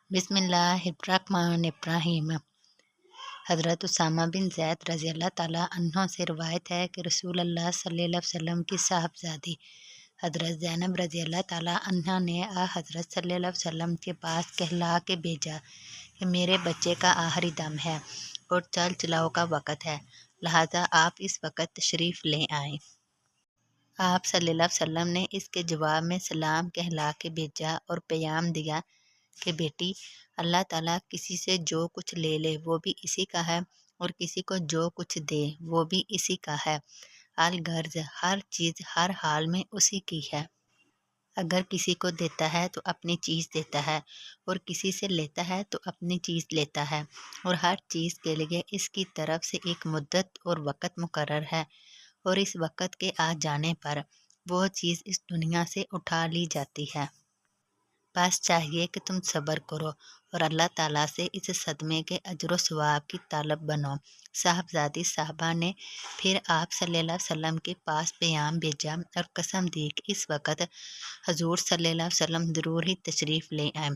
بسم اللہ الرحمن الرحیم۔ حضرت اسامہ بن زید رضی اللہ تعالیٰ عنہ سے روایت ہے کہ رسول اللہ صلی اللہ علیہ وسلم کی صاحبزادی حضرت زینب رضی اللہ تعالیٰ عنہ نے حضرت صلی اللہ علیہ وسلم کے پاس کہلا کے بھیجا کہ میرے بچے کا آخری دم ہے اور چل چلاؤ کا وقت ہے، لہذا آپ اس وقت تشریف لے آئیں۔ آپ صلی اللہ علیہ وسلم نے اس کے جواب میں سلام کہلا کے بھیجا اور پیام دیا کہ بیٹی، اللہ تعالیٰ کسی سے جو کچھ لے لے وہ بھی اسی کا ہے، اور کسی کو جو کچھ دے وہ بھی اسی کا ہے۔ الغرض ہر چیز ہر حال میں اسی کی ہے۔ اگر کسی کو دیتا ہے تو اپنی چیز دیتا ہے، اور کسی سے لیتا ہے تو اپنی چیز لیتا ہے، اور ہر چیز کے لیے اس کی طرف سے ایک مدت اور وقت مقرر ہے، اور اس وقت کے آ جانے پر وہ چیز اس دنیا سے اٹھا لی جاتی ہے۔ بس چاہیے کہ تم صبر کرو اور اللہ تعالیٰ سے اس صدمے کے اجر و ثواب کی طالب بنو۔ صاحبزادی صاحبہ نے پھر آپ صلی اللہ علیہ وسلم کے پاس پیام بھیجا اور قسم دی کہ اس وقت حضور صلی اللہ علیہ وسلم ضرور ہی تشریف لے آئیں۔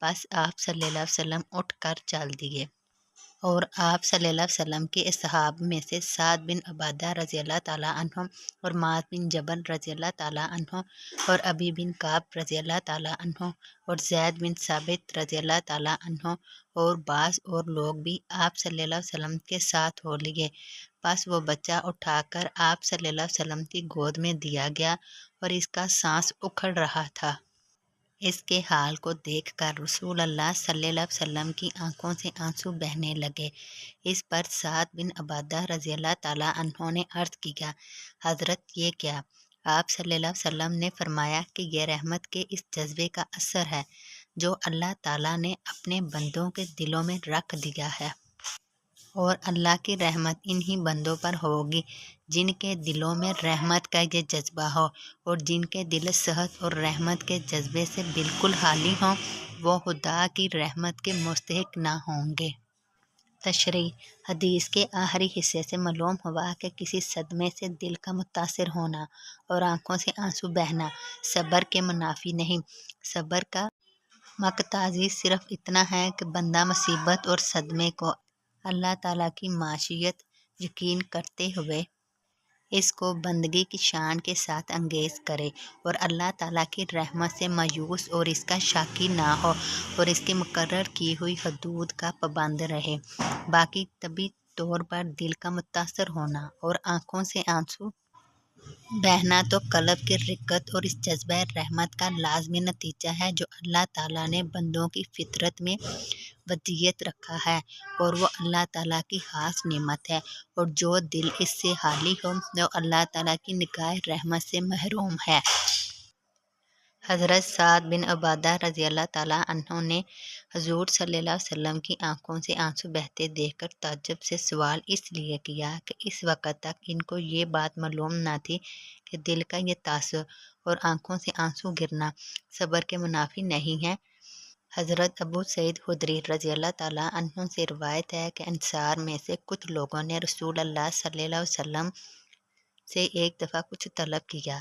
بس آپ صلی اللہ علیہ وسلم اٹھ کر چل دیے، اور آپ صلی اللہ علیہ وسلم کے اصحاب میں سے سعد بن عبادہ رضی اللہ تعالیٰ عنہ اور معاذ بن جبل رضی اللہ تعالیٰ عنہ اور ابی بن کعب رضی اللہ تعالیٰ عنہ اور زید بن ثابت رضی اللہ تعالیٰ عنہ اور بعض اور لوگ بھی آپ صلی اللہ علیہ وسلم کے ساتھ ہو لیے۔ بس وہ بچہ اٹھا کر آپ صلی اللہ علیہ وسلم کی گود میں دیا گیا اور اس کا سانس اکھڑ رہا تھا۔ اس کے حال کو دیکھ کر رسول اللہ صلی اللہ علیہ وسلم کی آنکھوں سے آنسو بہنے لگے۔ اس پر سعد بن عبادہ رضی اللہ تعالیٰ عنہ نے عرض کیا، حضرت یہ کیا؟ آپ صلی اللہ علیہ وسلم نے فرمایا کہ یہ رحمت کے اس جذبے کا اثر ہے جو اللہ تعالیٰ نے اپنے بندوں کے دلوں میں رکھ دیا ہے، اور اللہ کی رحمت انہی بندوں پر ہوگی جن کے دلوں میں رحمت کا یہ جذبہ ہو، اور جن کے دل صحت اور رحمت کے جذبے سے بالکل خالی ہوں وہ خدا کی رحمت کے مستحق نہ ہوں گے۔ تشریح: حدیث کے آخری حصے سے معلوم ہوا کہ کسی صدمے سے دل کا متاثر ہونا اور آنکھوں سے آنسو بہنا صبر کے منافی نہیں۔ صبر کا مقتضی صرف اتنا ہے کہ بندہ مصیبت اور صدمے کو اللہ تعالیٰ کی معیشت یقین کرتے ہوئے اس کو بندگی کی شان کے ساتھ انگیز کرے، اور اللہ تعالیٰ کی رحمت سے مایوس اور اس کا شاکی نہ ہو، اور اس کی مقرر کی ہوئی حدود کا پابند رہے۔ باقی طبعی طور پر دل کا متاثر ہونا اور آنکھوں سے آنسو بہنا تو قلب کی رقت اور اس جذبہ رحمت کا لازمی نتیجہ ہے جو اللہ تعالیٰ نے بندوں کی فطرت میں ودیت رکھا ہے، اور وہ اللہ تعالیٰ کی خاص نعمت ہے، اور جو دل اس سے خالی ہو وہ اللہ تعالیٰ کی نگاہ رحمت سے محروم ہے۔ حضرت سعد بن عبادہ رضی اللہ تعالیٰ عنہ نے حضور صلی اللہ علیہ وسلم کی آنکھوں سے آنسو بہتے دیکھ کر تعجب سے سوال اس لیے کیا کہ اس وقت تک ان کو یہ بات معلوم نہ تھی کہ دل کا یہ تاثر اور آنکھوں سے آنسو گرنا صبر کے منافی نہیں ہے۔ حضرت ابو سعید خدری رضی اللہ تعالیٰ عنہ سے روایت ہے کہ انصار میں سے کچھ لوگوں نے رسول اللہ صلی اللہ علیہ وسلم سے ایک دفعہ کچھ طلب کیا۔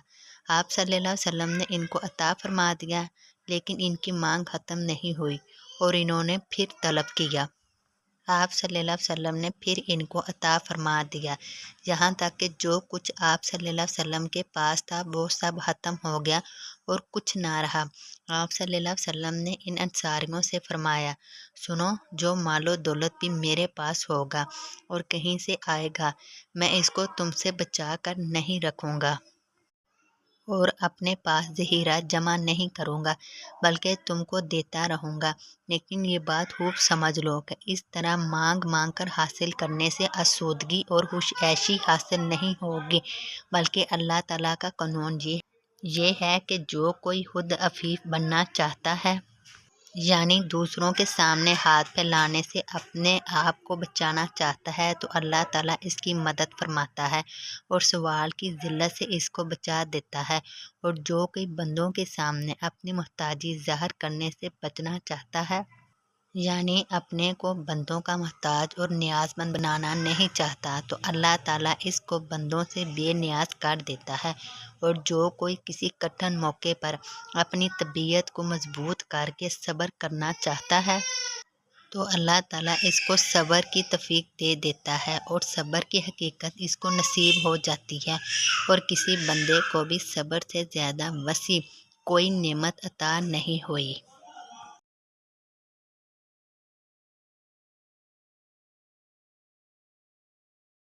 آپ صلی اللہ علیہ وسلم نے ان کو عطا فرما دیا، لیکن ان کی مانگ ختم نہیں ہوئی اور انہوں نے پھر طلب کیا۔ آپ صلی اللہ علیہ وسلم نے پھر ان کو عطا فرما دیا، یہاں تک کہ جو کچھ آپ صلی اللہ علیہ وسلم کے پاس تھا وہ سب ختم ہو گیا اور کچھ نہ رہا۔ آپ صلی اللہ علیہ وسلم نے ان انصاریوں سے فرمایا، سنو، جو مال و دولت بھی میرے پاس ہوگا اور کہیں سے آئے گا میں اس کو تم سے بچا کر نہیں رکھوں گا اور اپنے پاس ذخیرہ جمع نہیں کروں گا، بلکہ تم کو دیتا رہوں گا، لیکن یہ بات خوب سمجھ لو کہ اس طرح مانگ مانگ کر حاصل کرنے سے آسودگی اور خوش عیشی حاصل نہیں ہوگی، بلکہ اللہ تعالیٰ کا قانون یہ ہے کہ جو کوئی خود عفیف بننا چاہتا ہے، یعنی دوسروں کے سامنے ہاتھ پھیلانے سے اپنے آپ کو بچانا چاہتا ہے، تو اللہ تعالیٰ اس کی مدد فرماتا ہے اور سوال کی ذلت سے اس کو بچا دیتا ہے، اور جو کوئی بندوں کے سامنے اپنی محتاجی ظاہر کرنے سے بچنا چاہتا ہے یعنی اپنے کو بندوں کا محتاج اور نیاز مند بنانا نہیں چاہتا تو اللہ تعالیٰ اس کو بندوں سے بے نیاز کر دیتا ہے، اور جو کوئی کسی کٹھن موقع پر اپنی طبیعت کو مضبوط کر کے صبر کرنا چاہتا ہے تو اللہ تعالیٰ اس کو صبر کی توفیق دے دیتا ہے، اور صبر کی حقیقت اس کو نصیب ہو جاتی ہے، اور کسی بندے کو بھی صبر سے زیادہ وسیع کوئی نعمت عطا نہیں ہوئی۔